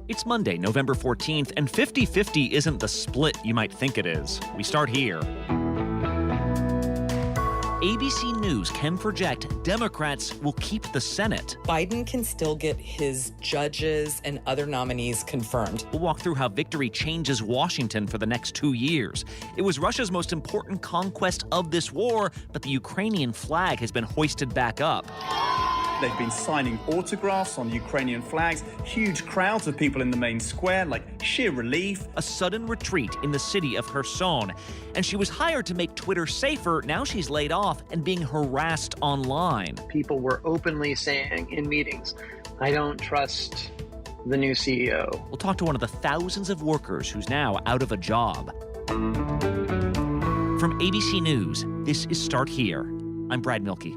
It's Monday, November 14th, and 50-50 isn't the split you might think it is. We start here. ABC News can project Democrats will keep the Senate. Biden can still get his judges and other nominees confirmed. We'll walk through how victory changes Washington for the next 2 years. It was Russia's most important conquest of this war, but the Ukrainian flag has been hoisted back up. They've been signing autographs on Ukrainian flags, huge crowds of people in the main square, like sheer relief. A sudden retreat in the city of Kherson. And she was hired to make Twitter safer. Now she's laid off and being harassed online. People were openly saying in meetings, I don't trust the new CEO. We'll talk to one of the thousands of workers who's now out of a job. From ABC News, this is Start Here. I'm Brad Milkey.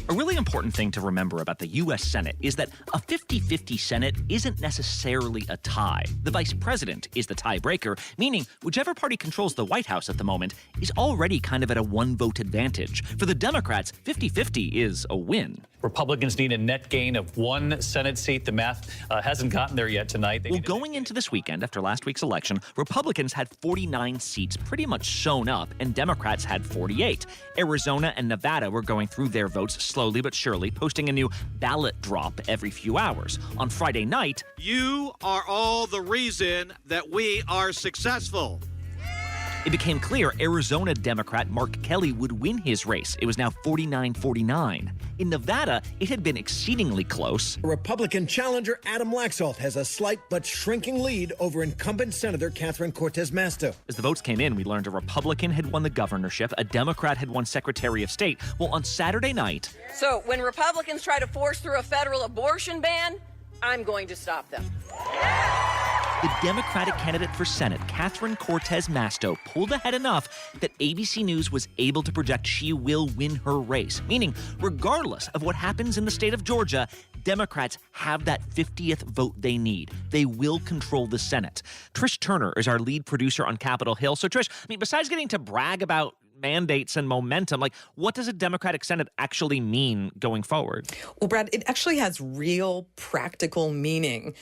A really important thing to remember about the U.S. Senate is that a 50-50 Senate isn't necessarily a tie. The vice president is the tiebreaker, meaning whichever party controls the White House at the moment is already kind of at a one-vote advantage. For the Democrats, 50-50 is a win. Republicans need a net gain of one Senate seat. The math hasn't gotten there yet tonight. Well, going into this weekend, after last week's election, Republicans had 49 seats pretty much sewn up, and Democrats had 48. Arizona and Nevada were going through their votes slowly but surely, posting a new ballot drop every few hours. On Friday night, you are all the reason that we are successful. It became clear Arizona Democrat Mark Kelly would win his race. It was now 49-49. In Nevada, it had been exceedingly close. Republican challenger Adam Laxalt has a slight but shrinking lead over incumbent Senator Catherine Cortez Masto. As the votes came in, we learned a Republican had won the governorship, a Democrat had won Secretary of State. Well, on Saturday night... So when Republicans try to force through a federal abortion ban, I'm going to stop them. The Democratic candidate for Senate, Catherine Cortez Masto, pulled ahead enough that ABC News was able to project she will win her race, meaning regardless of what happens in the state of Georgia, Democrats have that 50th vote they need. They will control the Senate. Trish Turner is our lead producer on Capitol Hill. So Trish, besides getting to brag about mandates and momentum, what does a Democratic Senate actually mean going forward? Well, Brad, it actually has real practical meaning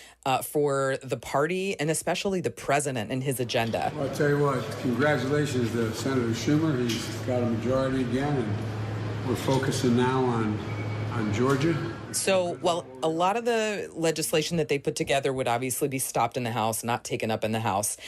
for the party and especially the president and his agenda. Well, I'll tell you what, congratulations to Senator Schumer. He's got a majority again, and we're focusing now on Georgia. So, well, a lot of the legislation that they put together would obviously be stopped in the House, not taken up in the House.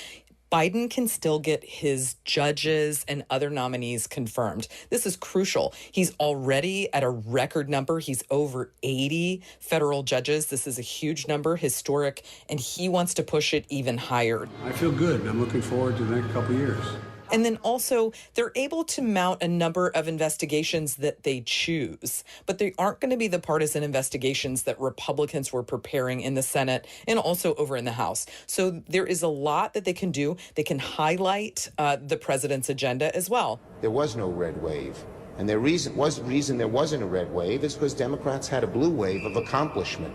Biden can still get his judges and other nominees confirmed. This is crucial. He's already at a record number. He's over 80 federal judges. This is a huge number, historic, and he wants to push it even higher. I feel good. I'm looking forward to the next couple of years. And then also, they're able to mount a number of investigations that they choose, but they aren't going to be the partisan investigations that Republicans were preparing in the Senate and also over in the House. So there is a lot that they can do. They can highlight the president's agenda as well. There was no red wave. And the reason there wasn't a red wave is because Democrats had a blue wave of accomplishment.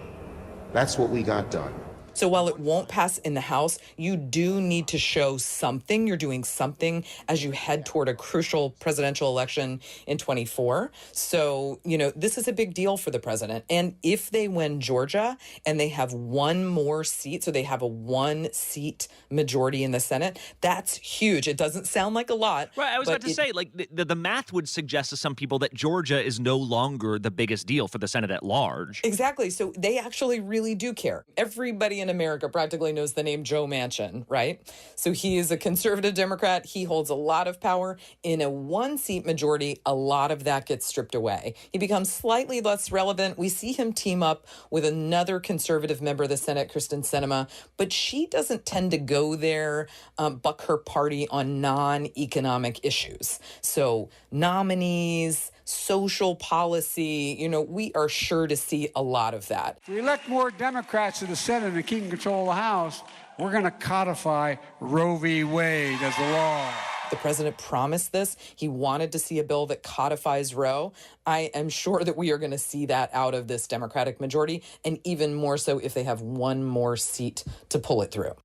That's what we got done. So while it won't pass in the House, you do need to show something. You're doing something as you head toward a crucial presidential election in 24. So, this is a big deal for the president. And if they win Georgia and they have one more seat, so they have a one-seat majority in the Senate, that's huge. It doesn't sound like a lot. Right, I was about to say, the math would suggest to some people that Georgia is no longer the biggest deal for the Senate at large. Exactly. So they actually really do care. Everybody in America practically knows the name Joe Manchin, right? So he is a conservative Democrat. He holds a lot of power. In a one-seat majority, a lot of that gets stripped away. He becomes slightly less relevant. We see him team up with another conservative member of the Senate, Kyrsten Sinema, but she doesn't tend to go there, buck her party on non-economic issues. So nominees, social policy, we are sure to see a lot of that. If we elect more Democrats to the Senate and keep control of the House, we're going to codify Roe v. Wade as the law. The president promised this. He wanted to see a bill that codifies Roe. I am sure that we are going to see that out of this Democratic majority, and even more so if they have one more seat to pull it through.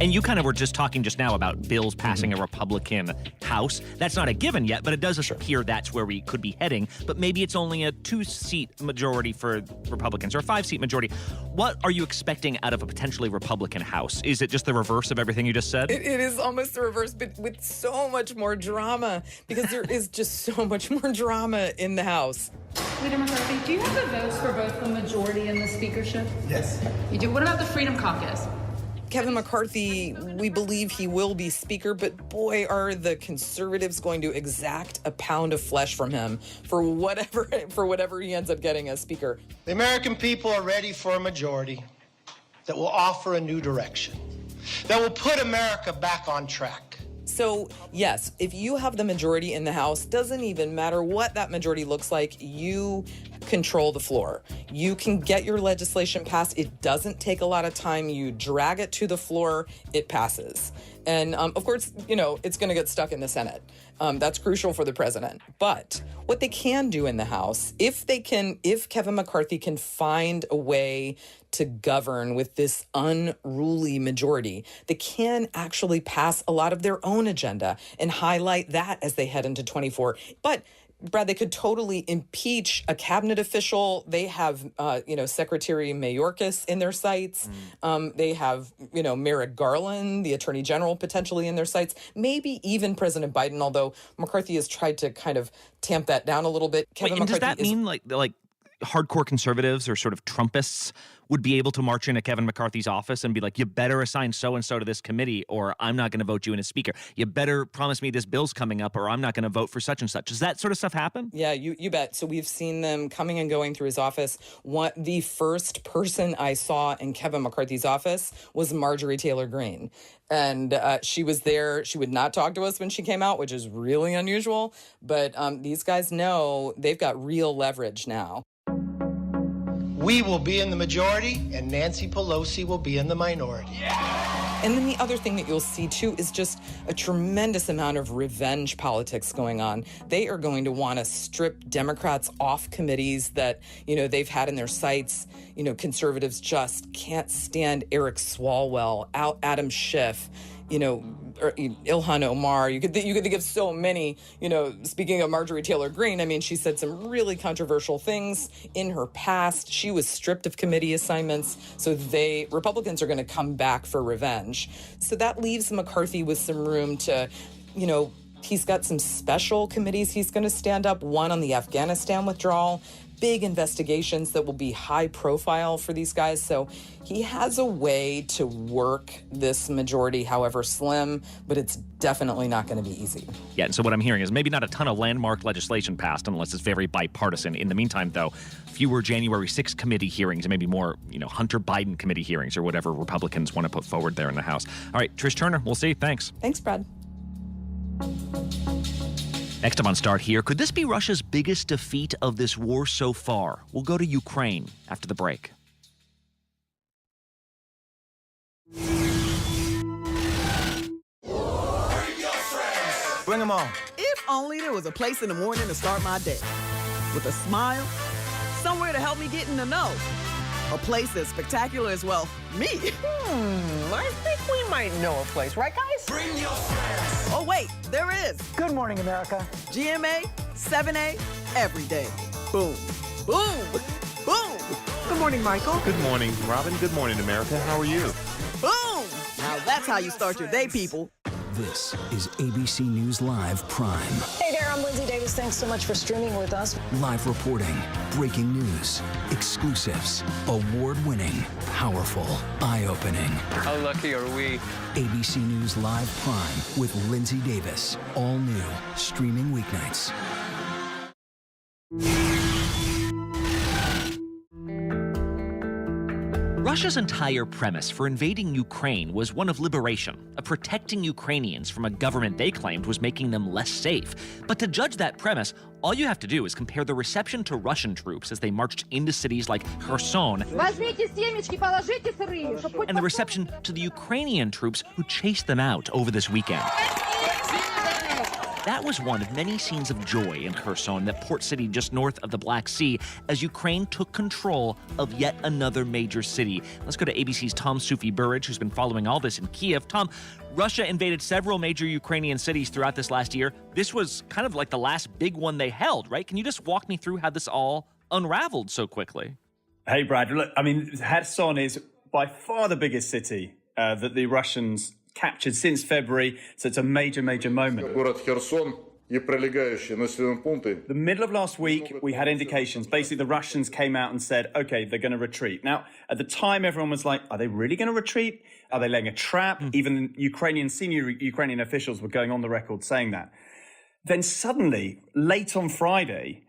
And you kind of were just talking just now about bills passing a Republican House. That's not a given yet, but it does appear that's where we could be heading. But maybe it's only a 2-seat majority for Republicans or a 5-seat majority. What are you expecting out of a potentially Republican House? Is it just the reverse of everything you just said? It is almost the reverse, but with so much more drama, because there is just so much more drama in the House. Leader McCarthy, do you have the votes for both the majority and the speakership? Yes. You do. What about the Freedom Caucus? Kevin McCarthy, we believe he will be Speaker, but boy, are the conservatives going to exact a pound of flesh from him for whatever he ends up getting as Speaker. The American people are ready for a majority that will offer a new direction, that will put America back on track. So, yes, if you have the majority in the House, doesn't even matter what that majority looks like, you control the floor. You can get your legislation passed. It doesn't take a lot of time. You drag it to the floor, it passes. And of course, it's going to get stuck in the Senate. That's crucial for the president. But what they can do in the House, if Kevin McCarthy can find a way to govern with this unruly majority, they can actually pass a lot of their own agenda and highlight that as they head into 24. But Brad, they could totally impeach a cabinet official. They have, Secretary Mayorkas in their sights. They have, Merrick Garland, the Attorney General, potentially in their sights. Maybe even President Biden, although McCarthy has tried to kind of tamp that down a little bit. Does that mean like hardcore conservatives or sort of Trumpists would be able to march into Kevin McCarthy's office and be like, you better assign so-and-so to this committee or I'm not going to vote you in as Speaker. You better promise me this bill's coming up or I'm not going to vote for such and such. Does that sort of stuff happen? Yeah, you bet. So we've seen them coming and going through his office. The first person I saw in Kevin McCarthy's office was Marjorie Taylor Greene. And she was there. She would not talk to us when she came out, which is really unusual. But these guys know they've got real leverage now. We will be in the majority, and Nancy Pelosi will be in the minority. And then the other thing that you'll see, too, is just a tremendous amount of revenge politics going on. They are going to want to strip Democrats off committees that, they've had in their sights. Conservatives just can't stand Eric Swalwell, Adam Schiff, or Ilhan Omar. You could think of so many, speaking of Marjorie Taylor Greene, I mean, she said some really controversial things in her past. She was stripped of committee assignments. So Republicans are going to come back for revenge. So that leaves McCarthy with some room to, he's got some special committees he's going to stand up, one on the Afghanistan withdrawal, big investigations that will be high profile for these guys. So he has a way to work this majority, however slim, but it's definitely not going to be easy. Yeah, and so what I'm hearing is maybe not a ton of landmark legislation passed unless it's very bipartisan. In the meantime, though, fewer January 6th committee hearings and maybe more, Hunter Biden committee hearings or whatever Republicans want to put forward there in the House. All right, Trish Turner, we'll see. Thanks. Thanks, Brad. Next up on Start Here, could this be Russia's biggest defeat of this war so far? We'll go to Ukraine after the break. Bring them on. If only there was a place in the morning to start my day. With a smile, somewhere to help me get in the know. A place that's spectacular as well, me. I think we might know a place, right, guys? Bring your friends. Oh, wait, there is. Good morning, America. GMA, 7A, every day. Boom, boom, boom. Good morning, Michael. Good morning, Robin. Good morning, America. How are you? Boom! Now that's how you start your day, people. This is ABC News Live Prime. Hey there, I'm Lindsay Davis. Thanks so much for streaming with us. Live reporting, breaking news, exclusives, award-winning, powerful, eye-opening. How lucky are we? ABC News Live Prime with Lindsay Davis. All new, streaming weeknights. Russia's entire premise for invading Ukraine was one of liberation, of protecting Ukrainians from a government they claimed was making them less safe. But to judge that premise, all you have to do is compare the reception to Russian troops as they marched into cities like Kherson, and the reception to the Ukrainian troops who chased them out over this weekend. That was one of many scenes of joy in Kherson, that port city just north of the Black Sea, as Ukraine took control of yet another major city. Let's go to ABC's Tom Sufi-Burridge, who's been following all this in Kiev. Tom, Russia invaded several major Ukrainian cities throughout this last year. This was kind of like the last big one they held, right? Can you just walk me through how this all unraveled so quickly? Hey, Brad. Look, I mean, Kherson is by far the biggest city that the Russians captured since February, so it's a major, major moment. The middle of last week, we had indications. Basically, the Russians came out and said, okay, they're going to retreat. Now, at the time, everyone was like, are they really going to retreat? Are they laying a trap? Even senior Ukrainian officials were going on the record saying that. Then suddenly, late on Friday,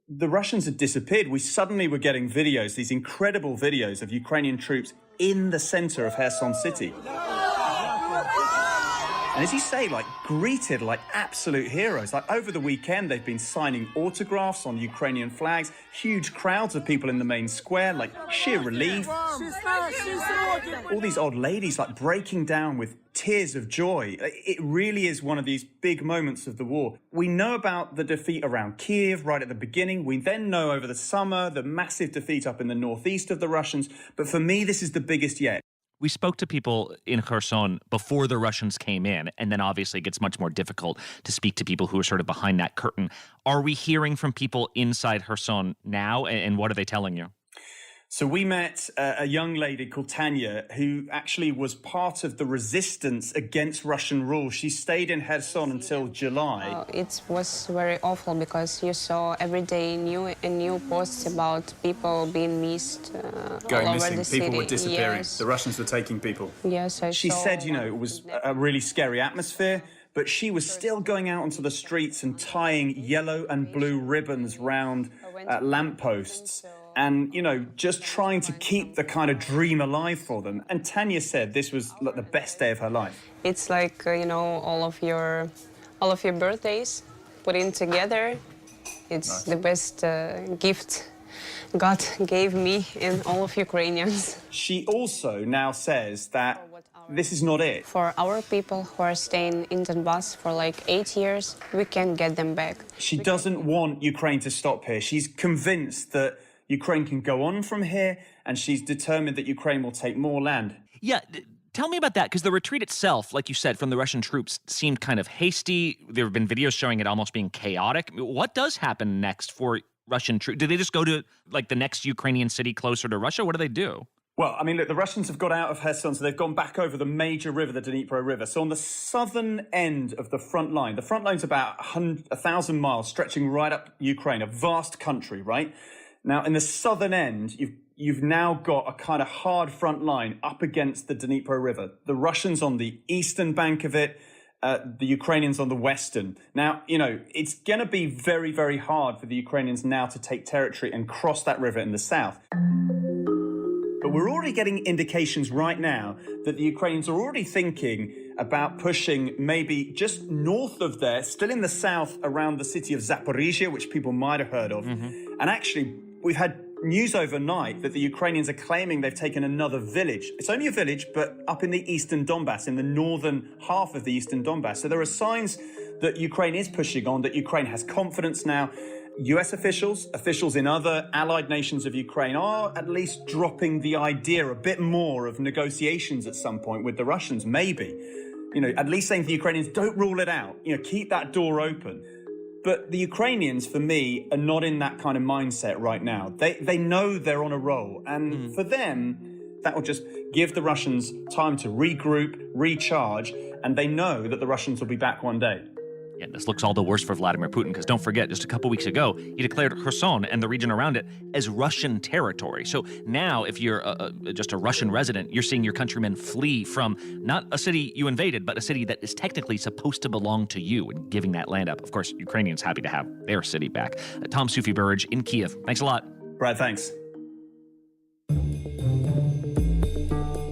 the Russians had disappeared. We suddenly were getting videos, these incredible videos of Ukrainian troops in the center of Kherson city. And as you say, greeted like absolute heroes. Like over the weekend, they've been signing autographs on Ukrainian flags, huge crowds of people in the main square, like sheer relief. All these old ladies breaking down with tears of joy. It really is one of these big moments of the war. We know about the defeat around Kiev right at the beginning. We then know over the summer the massive defeat up in the northeast of the Russians. But for me, this is the biggest yet. We spoke to people in Kherson before the Russians came in, and then obviously it gets much more difficult to speak to people who are sort of behind that curtain. Are we hearing from people inside Kherson now, and what are they telling you? So we met a young lady called Tanya, who actually was part of the resistance against Russian rule. She stayed in Kherson until July. It was very awful because you saw every day new posts about people being missed Going all over missing. the city. People were disappearing. Yes. The Russians were taking people. Yes, She said, it was a really scary atmosphere, but she was still going out onto the streets and tying yellow and blue ribbons round lampposts. And, just trying to keep the kind of dream alive for them. And Tanya said this was the best day of her life. It's like, all of your birthdays put in together. It's nice. The best gift God gave me and all of Ukrainians. She also now says that this is not it. For our people who are staying in Donbass for 8 years, we can get them back. She doesn't want Ukraine to stop here. She's convinced that Ukraine can go on from here, and she's determined that Ukraine will take more land. Yeah, tell me about that, because the retreat itself, like you said, from the Russian troops seemed kind of hasty. There have been videos showing it almost being chaotic. What does happen next for Russian troops? Do they just go to, the next Ukrainian city closer to Russia? What do they do? Well, I mean, look, the Russians have got out of Kherson, so they've gone back over the major river, the Dnipro River. So on the southern end of the front line's about 1,000 miles, stretching right up Ukraine, a vast country, right? Now, in the southern end, you've now got a kind of hard front line up against the Dnipro River. The Russians on the eastern bank of it, the Ukrainians on the western. Now, it's going to be very, very hard for the Ukrainians now to take territory and cross that river in the south. But we're already getting indications right now that the Ukrainians are already thinking about pushing maybe just north of there, still in the south, around the city of Zaporizhia, which people might have heard of. Mm-hmm. And actually, we've had news overnight that the Ukrainians are claiming they've taken another village. It's only a village, but up in the eastern Donbass, in the northern half of the eastern Donbass. So there are signs that Ukraine is pushing on, that Ukraine has confidence now. US officials in other allied nations of Ukraine are at least dropping the idea a bit more of negotiations at some point with the Russians, maybe. At least saying to the Ukrainians, don't rule it out. Keep that door open. But the Ukrainians, for me, are not in that kind of mindset right now. They know they're on a roll. And for them, that will just give the Russians time to regroup, recharge, and they know that the Russians will be back one day. Yeah, this looks all the worse for Vladimir Putin, because don't forget, just a couple weeks ago, he declared Kherson and the region around it as Russian territory. So now, if you're just a Russian resident, you're seeing your countrymen flee from not a city you invaded, but a city that is technically supposed to belong to you, and giving that land up. Of course, Ukrainians happy to have their city back. Tom Sufi-Burridge in Kiev. Thanks a lot. Brad, thanks.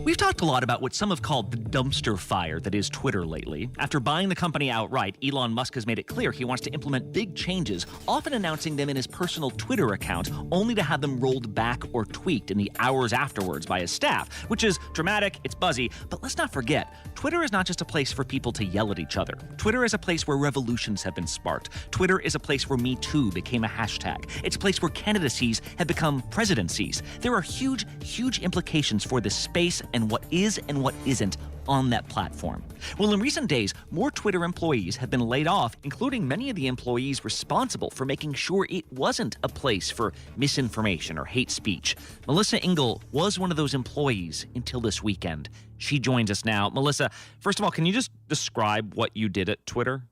We've talked a lot about what some have called the dumpster fire that is Twitter lately. After buying the company outright, Elon Musk has made it clear he wants to implement big changes, often announcing them in his personal Twitter account, only to have them rolled back or tweaked in the hours afterwards by his staff, which is dramatic, it's buzzy, but let's not forget, Twitter is not just a place for people to yell at each other. Twitter is a place where revolutions have been sparked. Twitter is a place where Me Too became a hashtag. It's a place where candidacies have become presidencies. There are huge, huge implications for this space and what is and what isn't on that platform. Well, in recent days, more Twitter employees have been laid off, including many of the employees responsible for making sure it wasn't a place for misinformation or hate speech. Melissa Ingle was one of those employees until this weekend. She joins us now. Melissa, first of all, can you just describe what you did at Twitter?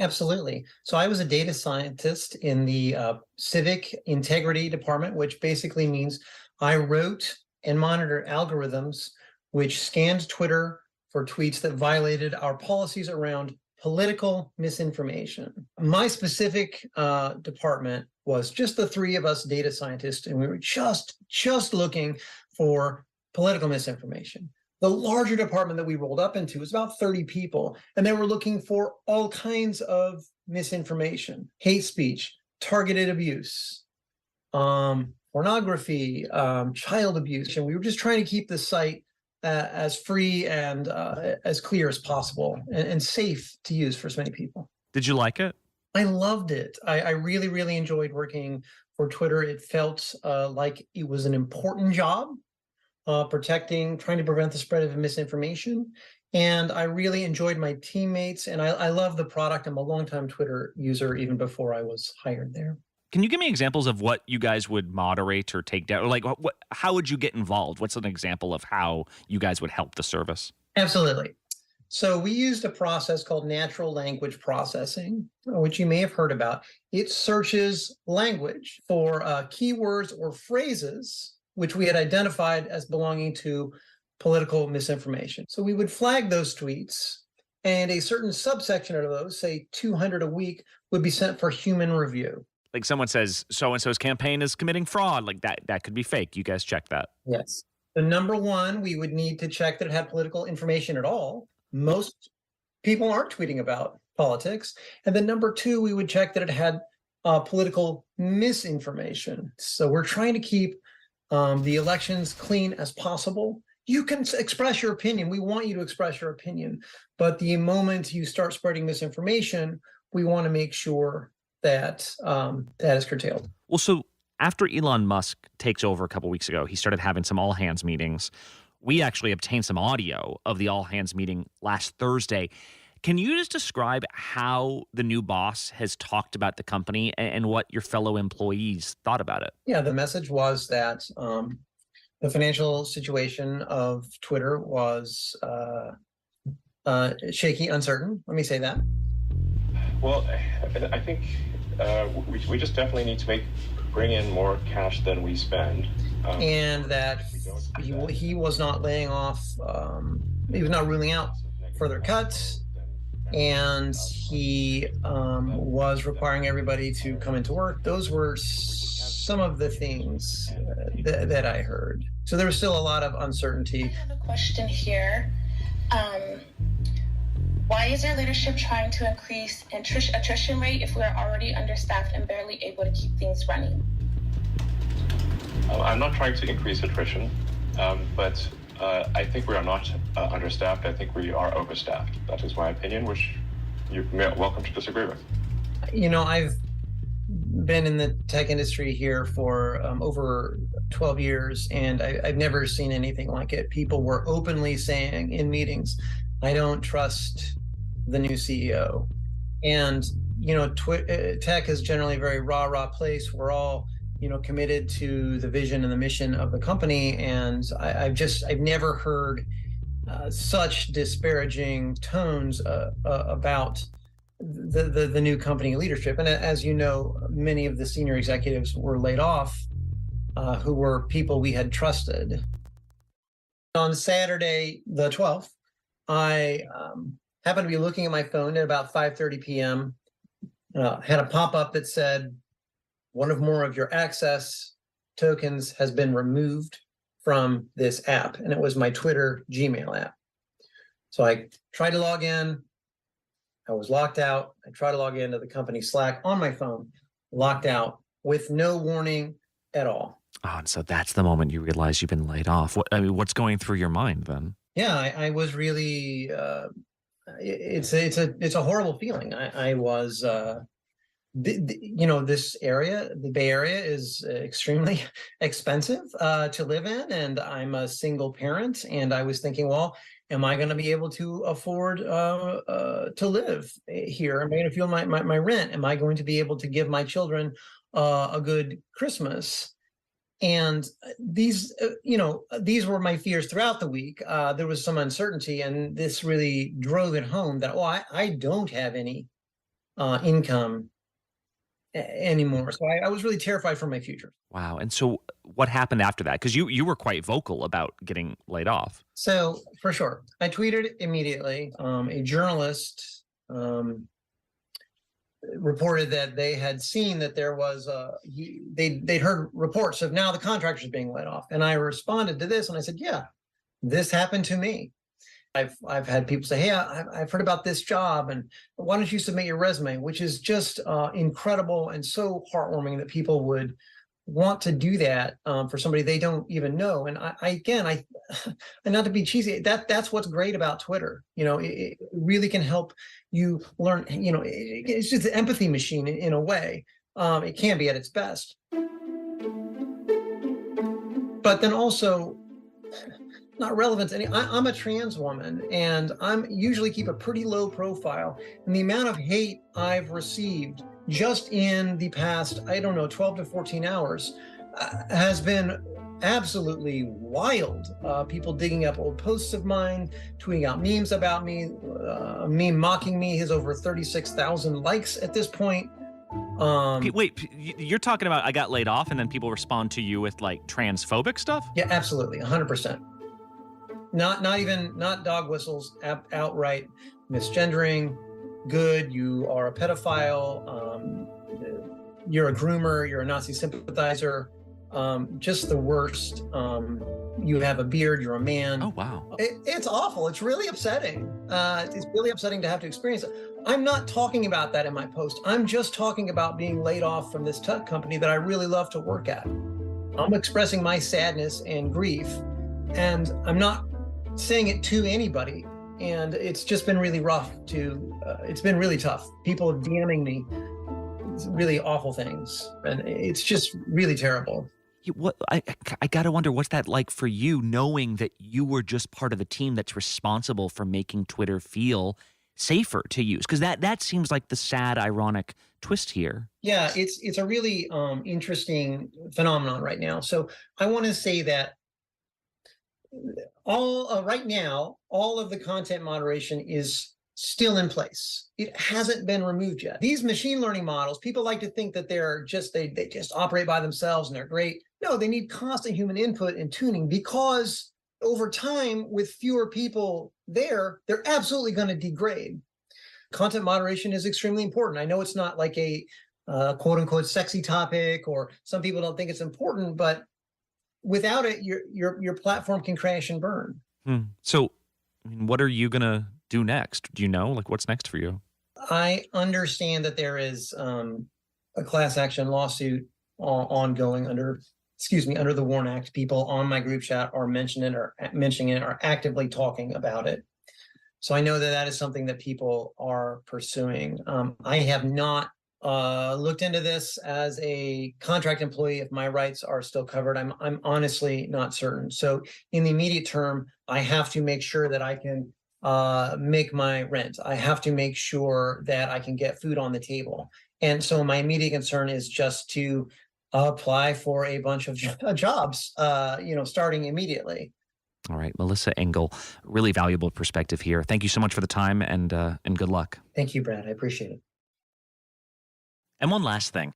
Absolutely. So I was a data scientist in the civic integrity department, which basically means I wrote and monitored algorithms which scanned Twitter for tweets that violated our policies around political misinformation. My specific department was just the three of us data scientists, and we were just looking for political misinformation. The larger department that we rolled up into was about 30 people, and they were looking for all kinds of misinformation, hate speech, targeted abuse, pornography, child abuse. And we were just trying to keep the site as free and as clear as possible and safe to use for as many people. Did you like it? I loved it. I really, really enjoyed working for Twitter. It felt like it was an important job. Trying to prevent the spread of misinformation. And I really enjoyed my teammates, and I love the product. I'm a longtime Twitter user even before I was hired there. Can you give me examples of what you guys would moderate or take down? Or like, how would you get involved? What's an example of how you guys would help the service? Absolutely. So we used a process called natural language processing, which you may have heard about. It searches language for keywords or phrases which we had identified as belonging to political misinformation. So we would flag those tweets, and a certain subsection of those, say 200 a week, would be sent for human review. Like someone says, so-and-so's campaign is committing fraud, like that could be fake. You guys check that. Yes. The number one, we would need to check that it had political information at all. Most people aren't tweeting about politics. And then number two, we would check that it had political misinformation. So we're trying to keep the elections clean as possible. You can express your opinion. We want you to express your opinion. But the moment you start spreading misinformation, we want to make sure that that is curtailed. Well, so after Elon Musk takes over a couple weeks ago, he started having some all-hands meetings. We actually obtained some audio of the all-hands meeting last Thursday. Can you just describe how the new boss has talked about the company and what your fellow employees thought about it? Yeah, the message was that the financial situation of Twitter was shaky, uncertain. Let me say that. Well, I think we just definitely need to bring in more cash than we spend. And that he was not laying off, he was not ruling out further cuts. And he was requiring everybody to come into work. Those were some of the things that I heard. So there was still a lot of uncertainty. I have a question here. Why is your leadership trying to increase attrition rate if we're already understaffed and barely able to keep things running? I'm not trying to increase attrition, but I think we are not understaffed. I think we are overstaffed. That is my opinion, which you're welcome to disagree with. You know, I've been in the tech industry here for over 12 years, and I've never seen anything like it. People were openly saying in meetings, I don't trust the new CEO. And, you know, tech is generally a very rah-rah place. We're all, you know, committed to the vision and the mission of the company. And I've never heard such disparaging tones about the new company leadership. And as you know, many of the senior executives were laid off who were people we had trusted. On Saturday, the 12th, I happened to be looking at my phone at about 5:30 p.m. Had a pop-up that said, one of more of your access tokens has been removed from this app, and it was my Twitter Gmail app. So I tried to log in. I was locked out. I tried to log into the company Slack on my phone, locked out with no warning at all. Oh, and so that's the moment you realize you've been laid off. What's going through your mind then? Yeah, I was really. It's a horrible feeling. I was. This area, the Bay Area, is extremely expensive to live in, and I'm a single parent. And I was thinking, well, am I going to be able to afford to live here? Am I going to feel my rent? Am I going to be able to give my children a good Christmas? And these were my fears throughout the week. There was some uncertainty, and this really drove it home that, I don't have any income anymore. So I was really terrified for my future. Wow. And so what happened after that? Because you were quite vocal about getting laid off. So for sure, I tweeted immediately. A journalist reported that they had seen that there was they'd heard reports of now the contractors being laid off. And I responded to this and I said, yeah, this happened to me. I've had people say, hey, I've heard about this job, and why don't you submit your resume, which is just incredible and so heartwarming that people would want to do that for somebody they don't even know. And I not to be cheesy, that's what's great about Twitter. It really can help you learn, it's just an empathy machine in a way. It can be at its best. But then also, not relevant to any. I'm a trans woman, and I'm usually keep a pretty low profile. And the amount of hate I've received just in the past, 12 to 14 hours has been absolutely wild. People digging up old posts of mine, tweeting out memes about me, a meme mocking me has over 36,000 likes at this point. Wait, you're talking about I got laid off and then people respond to you with like transphobic stuff? Yeah, absolutely. 100%. Not dog whistles, outright misgendering. Good, you are a pedophile. You're a groomer. You're a Nazi sympathizer. Just the worst. You have a beard. You're a man. Oh, wow. It's awful. It's really upsetting. It's really upsetting to have to experience it. I'm not talking about that in my post. I'm just talking about being laid off from this tech company that I really love to work at. I'm expressing my sadness and grief, and I'm not saying it to anybody. And it's just been really rough it's been really tough. People DMing me really awful things, and it's just really terrible. I got to wonder, what's that like for you, knowing that you were just part of the team that's responsible for making Twitter feel safer to use? Because that seems like the sad, ironic twist here. Yeah, it's a really interesting phenomenon right now. So I want to say that right now, all of the content moderation is still in place. It hasn't been removed yet. These machine learning models, people like to think that they just operate by themselves and they're great. No, they need constant human input and tuning, because over time, with fewer people there, they're absolutely going to degrade. Content moderation is extremely important. I know it's not like a quote unquote sexy topic, or some people don't think it's important, but without it, your platform can crash and burn. So, what are you going to do next? Do you know, what's next for you? I understand that there is a class action lawsuit ongoing under the WARN Act. People on my group chat are mentioning it, are actively talking about it. So I know that is something that people are pursuing. I have not looked into this as a contract employee if my rights are still covered. I'm honestly not certain. So in the immediate term, I have to make sure that I can make my rent. I have to make sure that I can get food on the table. And so my immediate concern is just to apply for a bunch of jobs, starting immediately. All right, Melissa Engel, really valuable perspective here. Thank you so much for the time, and good luck. Thank you, Brad. I appreciate it. And one last thing.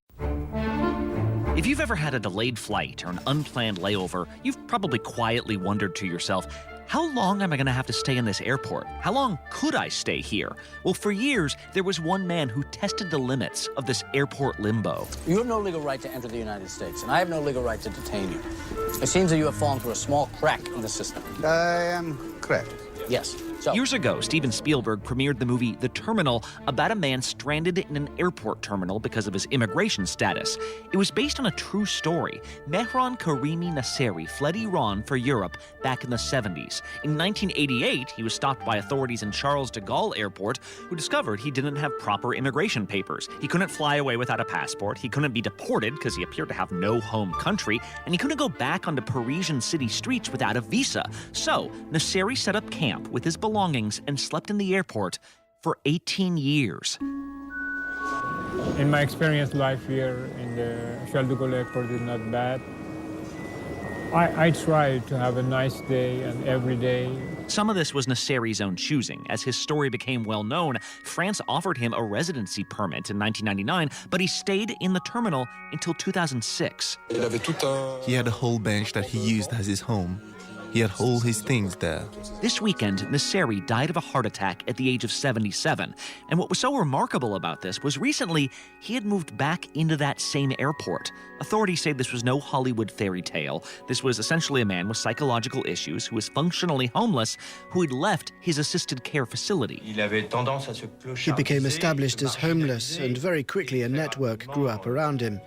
If you've ever had a delayed flight or an unplanned layover, you've probably quietly wondered to yourself, How long am I going to have to stay in this airport? How long could I stay here? Well, for years, there was one man who tested the limits of this airport limbo. You have no legal right to enter the United States, and I have no legal right to detain you. It seems that you have fallen through a small crack in the system. I am correct. Yes. Years ago, Steven Spielberg premiered the movie The Terminal about a man stranded in an airport terminal because of his immigration status. It was based on a true story. Mehran Karimi Nasseri fled Iran for Europe back in the 70s. In 1988, he was stopped by authorities in Charles de Gaulle Airport who discovered he didn't have proper immigration papers. He couldn't fly away without a passport, he couldn't be deported because he appeared to have no home country, and he couldn't go back onto Parisian city streets without a visa. So, Nasseri set up camp with his belongings and slept in the airport for 18 years. In my experience, life here in the Charles de Gaulle Airport is not bad. I try to have a nice day and every day. Some of this was Nasseri's own choosing. As his story became well known, France offered him a residency permit in 1999, but he stayed in the terminal until 2006. He had a whole bench that he used as his home. He had all his things there. This weekend, Nasseri died of a heart attack at the age of 77. And what was so remarkable about this was recently he had moved back into that same airport. Authorities say this was no Hollywood fairy tale. This was essentially a man with psychological issues who was functionally homeless who had left his assisted care facility. He became established as homeless, and very quickly a network grew up around him.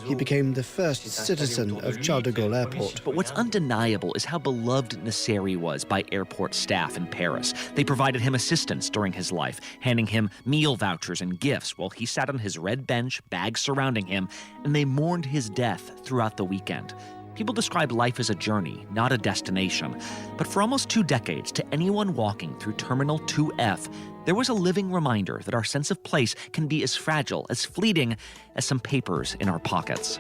He became the first citizen of Charles de Gaulle Airport. But what's undeniable is how beloved Nasseri was by airport staff in Paris. They provided him assistance during his life, handing him meal vouchers and gifts while he sat on his red bench, bags surrounding him, and they mourned his death throughout the weekend. People describe life as a journey, not a destination. But for almost 2 decades, to anyone walking through Terminal 2F, there was a living reminder that our sense of place can be as fragile, as fleeting as some papers in our pockets.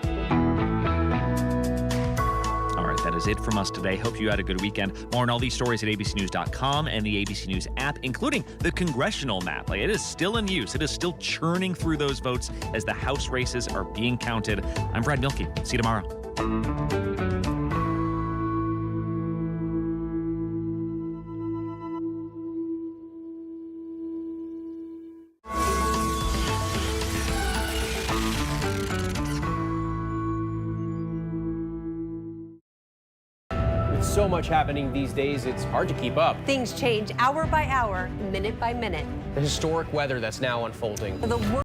All right, that is it from us today. Hope you had a good weekend. More on all these stories at abcnews.com and the ABC News app, including the congressional map. Like, it is still in use. It is still churning through those votes as the House races are being counted. I'm Brad Milkey. See you tomorrow. So much happening these days, it's hard to keep up. Things change hour by hour, minute by minute. The historic weather that's now unfolding.